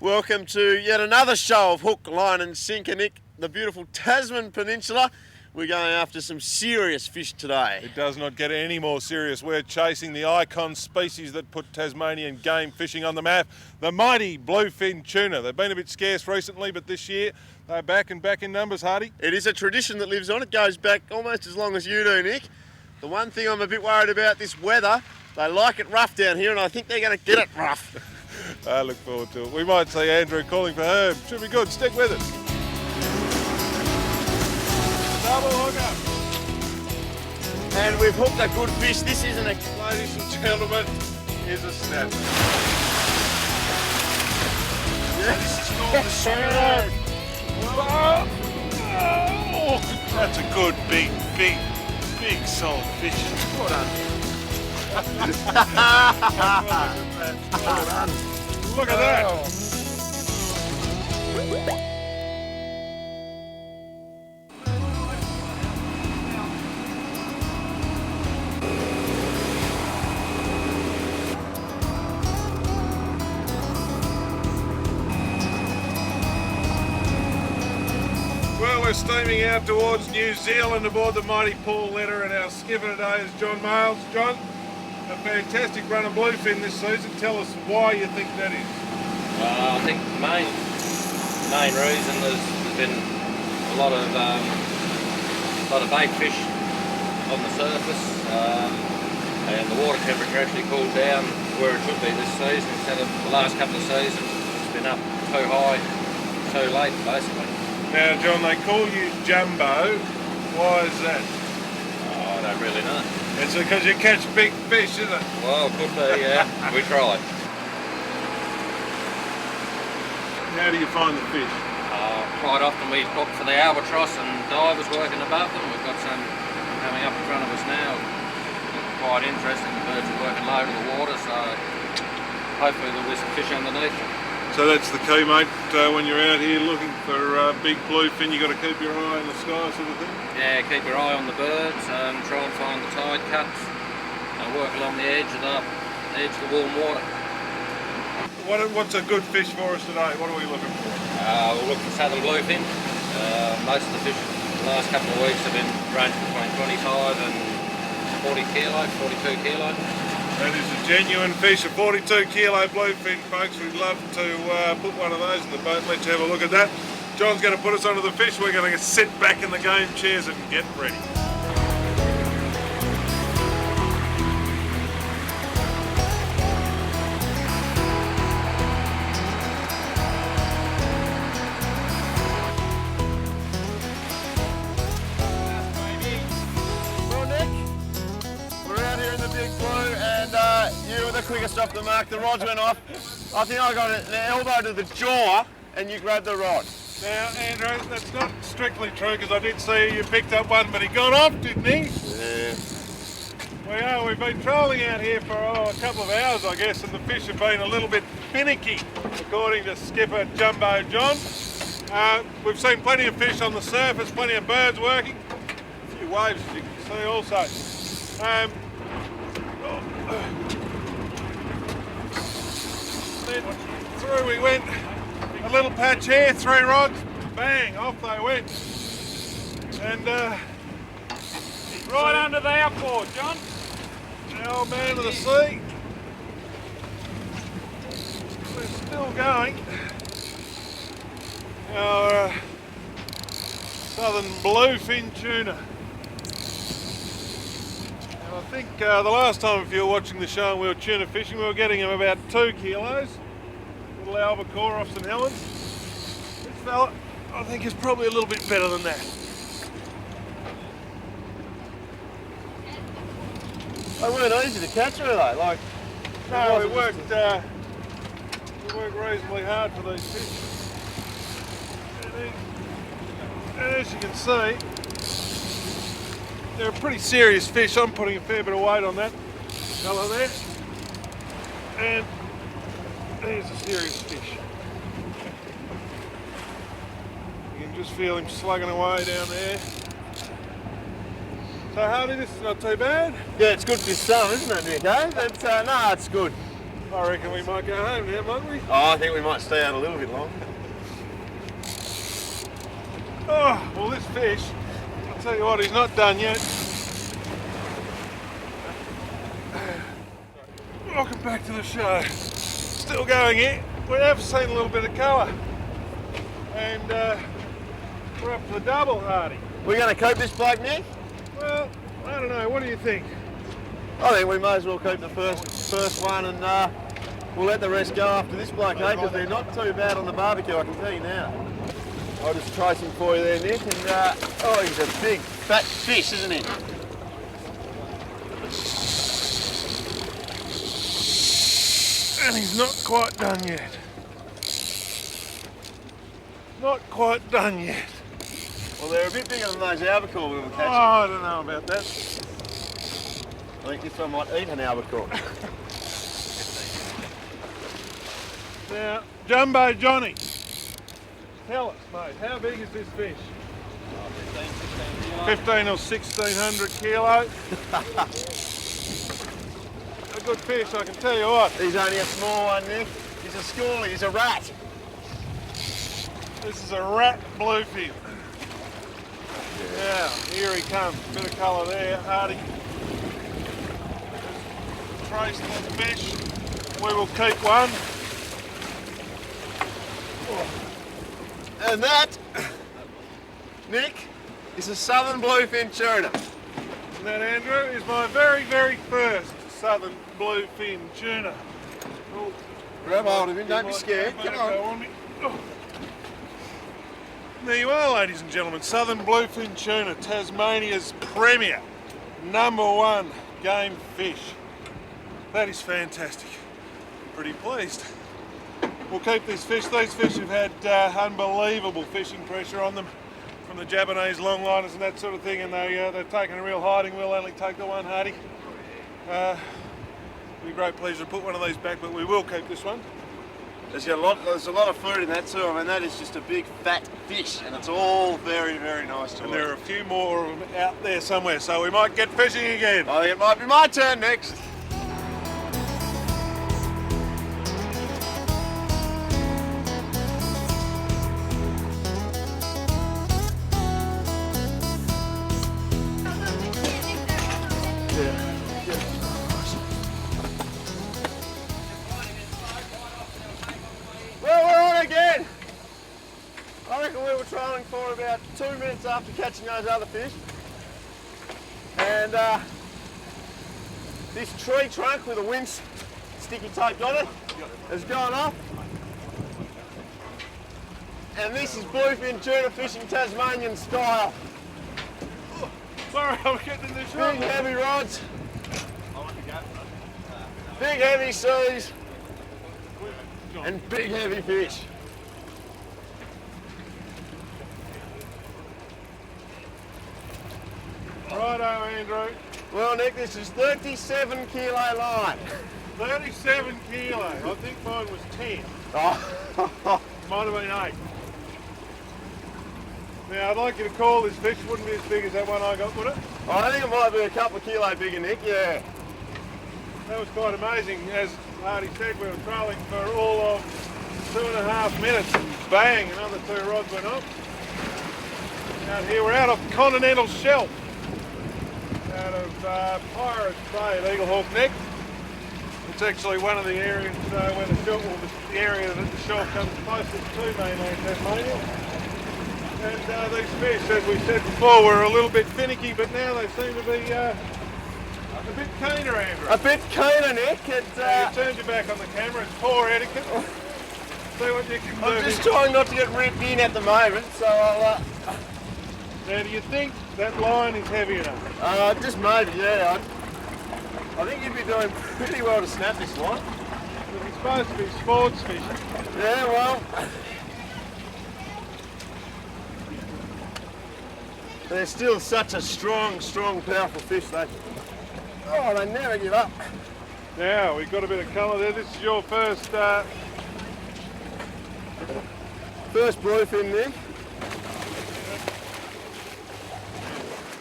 Welcome to yet another show of Hook, Line and Sinker, Nick. The beautiful Tasman Peninsula. We're going after some serious fish today. It does not get any more serious. We're chasing the icon species that put Tasmanian game fishing on the map, the mighty bluefin tuna. They've been a bit scarce recently, but this year they're back and back in numbers, Hardy. It is a tradition that lives on. It goes back almost as long as you do, Nick. The one thing I'm a bit worried about this weather, they like it rough down here, and I think they're going to get it rough. I look forward to it. We might see Andrew calling for Herb. Should be good. Stick with us. Double hooker. And we've hooked a good fish. This isn't a... Ladies and gentlemen, here's a snapper. Yeah. This is called the souhern. Oh, that's a good, big, solid fish. Well done. Well done. Look at that. Well, we're steaming out towards New Zealand aboard the mighty Paul Letter, and our skipper today is John Miles. John, a fantastic run of bluefin this season. Tell us why you think that is. I think the main reason there's been a lot of bait fish on the surface, and the water temperature actually cooled down where it should be this season instead of the last couple of seasons. It's been up too high, too late, basically. Now, John, they call you Jumbo. Why is that? Oh, I don't really know. It's because you catch big fish, isn't it? Well, it could be, yeah. We tried. How do you find the fish? Quite often we look for the albatross and divers working above them. We've got some coming up in front of us now. Quite interesting. The birds are working low to the water, so hopefully there'll be some fish underneath them. So that's the key, mate. When you're out here looking for big bluefin, you've got to keep your eye on the sky, sort of thing? Yeah, keep your eye on the birds and try and find the tide cuts and work along the edge of the warm water. What's a good fish for us today? What are we looking for? We'll look for southern bluefin. Most of the fish the last couple of weeks have been ranging between 25 and 40 kilo, 42 kilo. That is a genuine fish, a 42 kilo bluefin, folks. We'd love to put one of those in the boat. Let's have a look at that. John's going to put us onto the fish. We're going to sit back in the game chairs and get ready. Well, Nick, we're out here in the big blue, and you were the quickest off the mark. The rods went off. I think I got an elbow to the jaw, and you grabbed the rod. Now, Andrew, that's not strictly true, because I did see you picked up one, but he got off, didn't he? Yeah. We've been trolling out here for a couple of hours, I guess, and the fish have been a little bit finicky, according to skipper Jumbo John. We've seen plenty of fish on the surface, plenty of birds working, a few waves, as you can see also. Then through we went, a little patch here, 3 rods, bang, off they went. And Right under the outboard, John. the old man of the sea. We're still going. Our southern bluefin tuna. And I think the last time, if you were watching the show and we were tuna fishing, we were getting them about 2 kilos. Little albacore off St Helens. This fella, I think, is probably a little bit better than that. They weren't easy to catch, were they? Like, No, we worked reasonably hard for these fish. And as you can see, they're a pretty serious fish. I'm putting a fair bit of weight on that colour there. And there's a serious fish. You can just feel him slugging away down there. So Hardy, this is not too bad. yeah, it's good for some, isn't it, Nick? Eh? That's, no, it's good. I reckon we might go home now, might we? Oh, I think we might stay out a little bit longer. Oh, well this fish, I'll tell you what, he's not done yet. Welcome back to the show. Still going here. We have seen a little bit of colour. And we're up to the double, Hardy. We're going to keep this bloke, Nick? Well, I don't know, what do you think? I think we may as well keep the first one and we'll let the rest go after this bloke, because they're not too bad on the barbecue, I can tell you now. I'll just trace him for you there, Nick, and oh, he's a big fat fish, isn't he? And he's not quite done yet. Not quite done yet. Well, they're a bit bigger than those albacore we were Oh, catching. I don't know about that. I think this one might eat an albacore. Now, Jumbo Johnny, tell us, mate, how big is this fish? 15 or 1600 kilo. A good fish, I can tell you what. He's only a small one, Nick. He's a schoolie, he's a rat. This is a rat bluefin. Yeah, here he comes. Bit of colour there, Hardy. Trace that fish. We will keep one. And that, Nick, is a southern bluefin tuna. And that, Andrew, is my very, very first southern bluefin tuna. Oh, Grab hold of him, don't be scared. Come on. Oh. There you are, ladies and gentlemen. Southern bluefin tuna, Tasmania's premier, #1 game fish. That is fantastic. Pretty pleased. We'll keep this fish. These fish have had unbelievable fishing pressure on them from the Japanese longliners and that sort of thing, and they've taken a real hiding. We'll only take the one, Hardy. It'll be a great pleasure to put one of these back, but we will keep this one. There's a lot of food in that too. I mean, that is just a big fat fish, and it's all very, very nice to eat. And there are a few more of them out there somewhere, so we might get fishing again. I think it might be my turn next. Well, we're on again. I reckon we were trailing for about 2 minutes after catching those other fish. And this tree trunk with a winch sticky taped on it has gone off. And this is bluefin tuna fishing Tasmanian style. Sorry, I'm getting in the shot. Big heavy rods. Big heavy seas. And big heavy fish. Righto, Andrew. Well, Nick, this is 37 kilo line. 37 kilo. I think mine was 10. Oh. Might have been 8. Now, I'd like you to call this fish. Wouldn't be as big as that one I got, would it? I think it might be a couple of kilo bigger, Nick, yeah. That was quite amazing. As Hardy said, we were trailing for all of 2.5 minutes, and bang, another 2 rods went off. Out here, we're out off the continental shelf, out of Pirates Bay at Eaglehawk Neck. It's actually one of the areas where the shelf, or the area that the shelf comes closest to mainland Tasmania. And these fish, as we said before, were a little bit finicky, but now they seem to be a bit keener, Andrew. A bit keener, Nick. You turned your back on the camera, it's poor etiquette. See what you can do. I'm just trying not to get ripped in at the moment, so I'll... Now, do you think that line is heavy enough? just maybe, yeah. I think you'd be doing pretty well to snap this line. It's supposed to be sports fishing. Yeah, well... They're still such a strong, powerful fish, though. Oh, they never give up. Now, we've got a bit of colour there. This is your first... First bluefin there.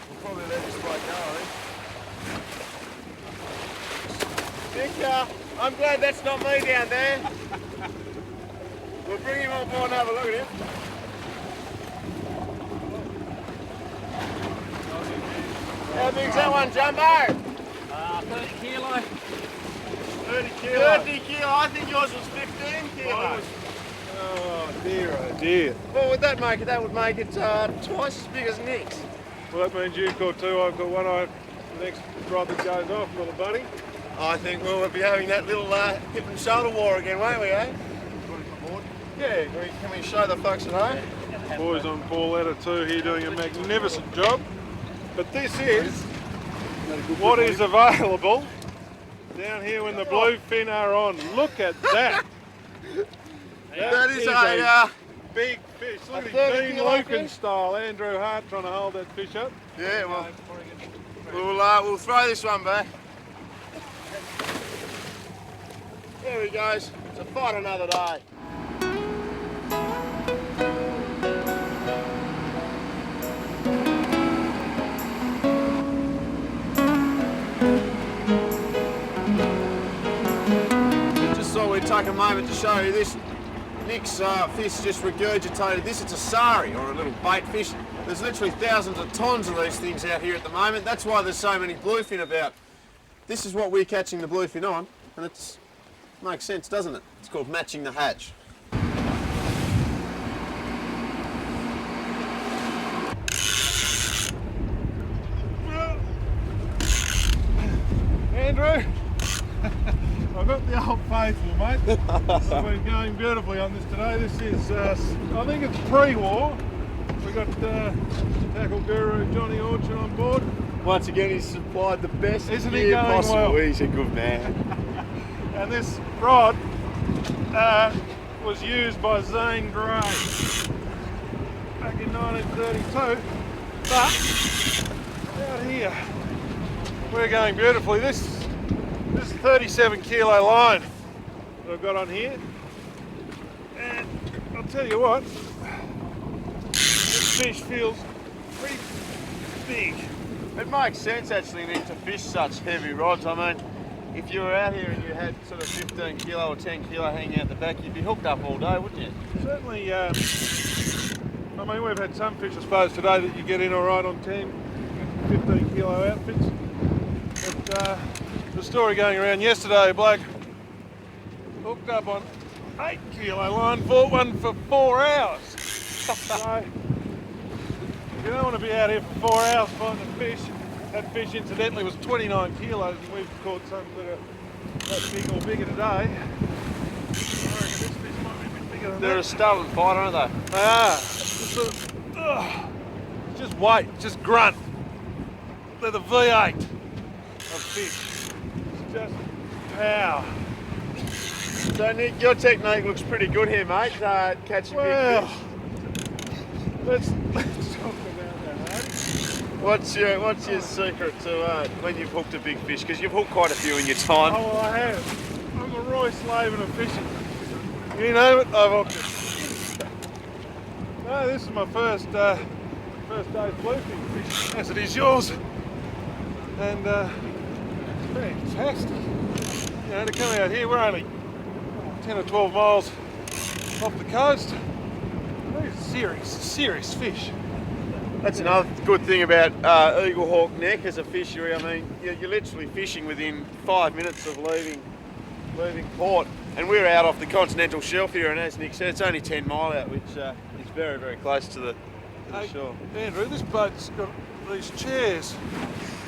We'll probably let this bloke go, I think. Nick, I'm glad that's not me down there. We'll bring him on board and have a look at him. How big's that one, Jumbo? 30 kilo. 30 kilo. 30 kilo. I think yours was 15 kilos. Oh dear, oh dear. What would that make it? That would make it twice as big as Nick's. Well, that means you've got two, I've got one. The next rod that goes off, little buddy. I think we'll be having that little hip and shoulder war again, won't we, eh? Yeah, can we show the folks at home? Boys on Pauletta 2 here doing a magnificent job. But this is what is available down here when the bluefin are on. Look at that. That is a big fish. Look at 30 Dean kilo Lucan fish? style. Andrew Hart trying to hold that fish up. yeah, well, we'll throw this one back. There he goes. It's a fight another day. Just thought we'd take a moment to show you this. Nick's fish just regurgitated this. It's a sari, or a little bait fish. There's literally thousands of tons of these things out here at the moment. That's why there's so many bluefin about. This is what we're catching the bluefin on, and it makes sense, doesn't it? It's called matching the hatch. Andrew, I've got the old faithful, mate. I've been going beautifully on this today. This is, I think it's pre-war. We've got tackle guru Johnny Orchard on board. Once again, he's supplied the best Isn't he gear going possible. well? He's a good man. And this rod was used by Zane Gray back in 1932. But out here, we're going beautifully. This is 37 kilo line that I've got on here. And I'll tell you what, this fish feels pretty big. It makes sense actually, Nick, to fish such heavy rods. I mean, if you were out here and you had sort of 15 kilo or 10 kilo hanging out the back, you'd be hooked up all day, wouldn't you? Certainly, I mean, we've had some fish, I suppose, today that you get in all right on 10, 15 kilo outfits. But the story going around yesterday, a bloke hooked up on 8 kilo line, fought one for 4 hours. So, you don't want to be out here for 4 hours fighting a fish. That fish, incidentally, was 29 kilos, and we've caught some that are that big or bigger today. I reckon this fish might be a bit bigger than They're that. a stubborn fighter, aren't they? They are. Just, sort of, just weight, just grunt. They're the V8 of fish. It's just power. So Nick, your technique looks pretty good here, mate, catching Well, big fish. let's talk about that, eh? What's your secret to when you've hooked a big fish? Because you've hooked quite a few in your time. Oh, well, I have. I'm a Roy Slaven of fishing. You name it, I've hooked it. No, this is my first day's bluefin fishing, as it is yours. And it's fantastic. You know, to come out here, we're only 10 or 12 miles off the coast. These are serious fish. That's another good thing about Eaglehawk Neck as a fishery. I mean, you're literally fishing within 5 minutes of leaving port. And we're out off the continental shelf here, and as Nick said, it's only 10 mile out, which is very, very close to the shore. Andrew, this boat's got these chairs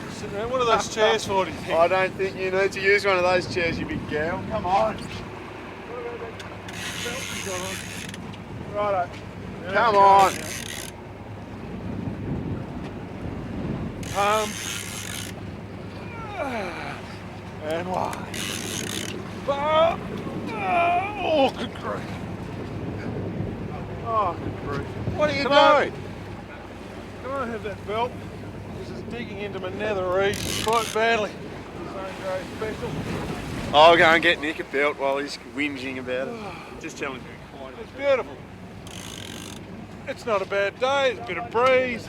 sitting around. What are those chairs for, do you think? I don't think you need to use one of those chairs, you big gal. Come on. What about that belt you got on? Righto. Come on. And wide. Oh, good grief. Oh, good grief. What are you Can doing? Can I have that belt? This is digging into my nether region quite badly. Zane Gray special. I'll go and get Nick a belt while he's whinging about it. Just tell him to be quiet. It's beautiful. It's not a bad day, there's a bit of breeze.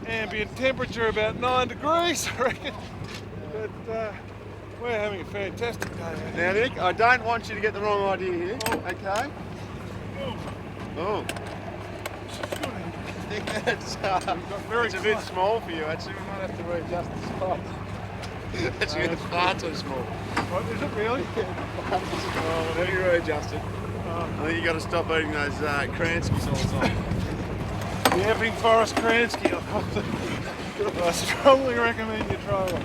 Ambient temperature about 9 degrees, I reckon. But We're having a fantastic day. Now, Nick, I don't want you to get the wrong idea here, okay? Oh. I think that's a bit small for you, actually. We might have to readjust the spot. Actually, it's far too small. What, is it really? Oh, let me readjust it. I think you've got to stop eating those Kranskis all the time. The Epping Forest Kransky. I strongly recommend you try one.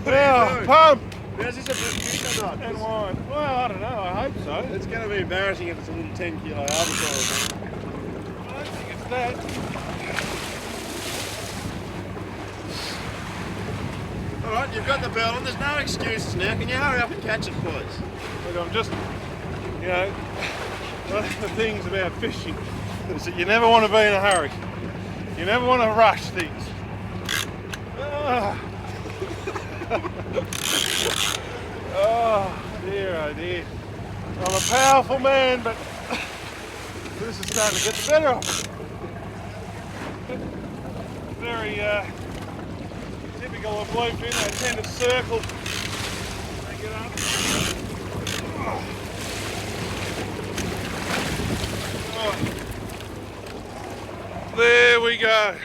Now, pump! Now, is this a big fish or not? And wine. Well, I don't know, I hope so. It's going to be embarrassing if it's a little 10 kilo albacore. I don't think it's that. Alright, you've got the bell and there's no excuses now. Can you hurry up and catch it, please? Look, I'm just, you know, one of the things about fishing is that you never want to be in a hurry. You never want to rush things. Oh dear, oh dear. I'm a powerful man, but this is starting to get the better of me. Very typical of bluefin, they tend to circle. They get up. There we go.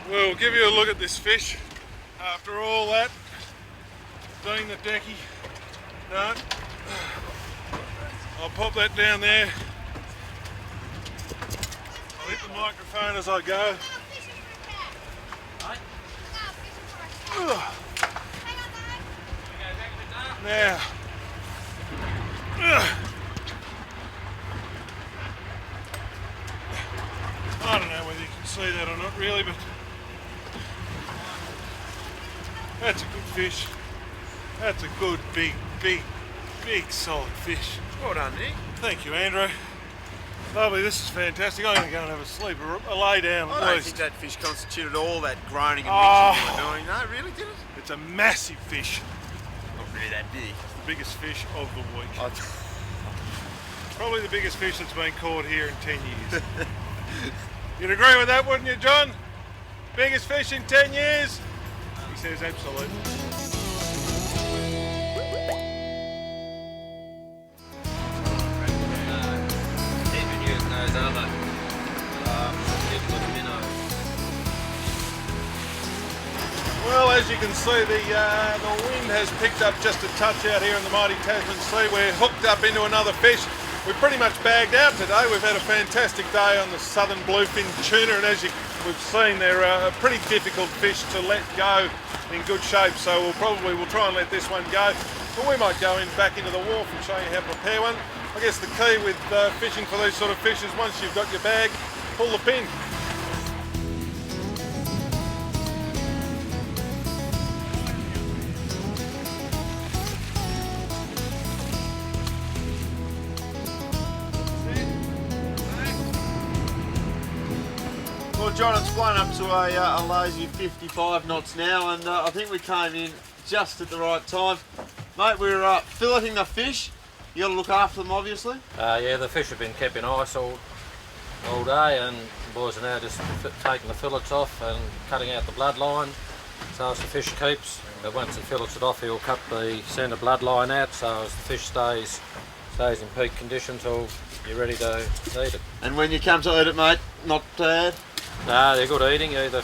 We'll give you a look at this fish after all that. Doing the decky. No. I'll pop that down there. I'll hit the microphone as I go. Now. I don't know whether you can see that or not really, but that's a good fish. That's a good, big, solid fish. Well done, Nick. Thank you, Andrew. Lovely, this is fantastic. I'm going to go and have a sleep, a lay down at I don't least. think that fish constituted all that groaning and mixing you were doing. No, really, did it? It's a massive fish. Not really that big. It's the biggest fish of the week. Probably the biggest fish that's been caught here in 10 years. You'd agree with that, wouldn't you, John? Biggest fish in 10 years? He says absolutely. Well, as you can see, the wind has picked up just a touch out here in the mighty Tasman Sea. We're hooked up into another fish. We've pretty much bagged out today. We've had a fantastic day on the southern bluefin tuna, and as we've seen, they're a pretty difficult fish to let go in good shape. So we'll try and let this one go, but we might go back into the wharf and show you how to prepare one. I guess the key with fishing for these sort of fish is once you've got your bag, pull the pin. Well, John, it's blown up to a lazy 55 knots now, and I think we came in just at the right time. Mate, we're filleting the fish. You got to look after them, obviously. Yeah, the fish have been kept in ice all day, and the boys are now just taking the fillets off and cutting out the bloodline, so as the fish keeps. But once the fillets it off, he'll cut the centre bloodline out, so as the fish stays in peak condition till you're ready to eat it. And when you come to eat it, mate, not bad. No, they're good eating. You either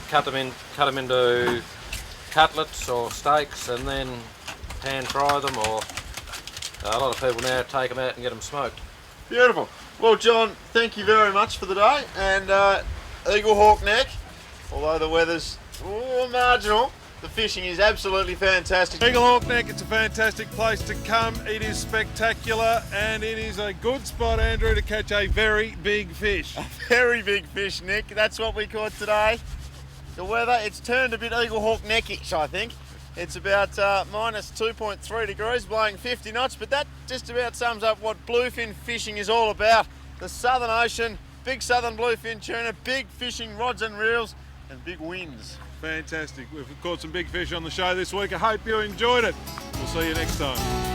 cut them into cutlets or steaks and then pan fry them, or a lot of people now take them out and get them smoked. Beautiful. Well, John, thank you very much for the day, and Eaglehawk Neck, although the weather's marginal, the fishing is absolutely fantastic. Eaglehawk Neck, it's a fantastic place to come. It is spectacular, and it is a good spot, Andrew, to catch a very big fish. A very big fish, Nick. That's what we caught today. The weather, it's turned a bit Eaglehawk Neckish, I think. It's about minus 2.3 degrees, blowing 50 knots, but that just about sums up what bluefin fishing is all about. The Southern Ocean, big southern bluefin tuna, big fishing rods and reels, and big winds. Fantastic. We've caught some big fish on the show this week. I hope you enjoyed it. We'll see you next time.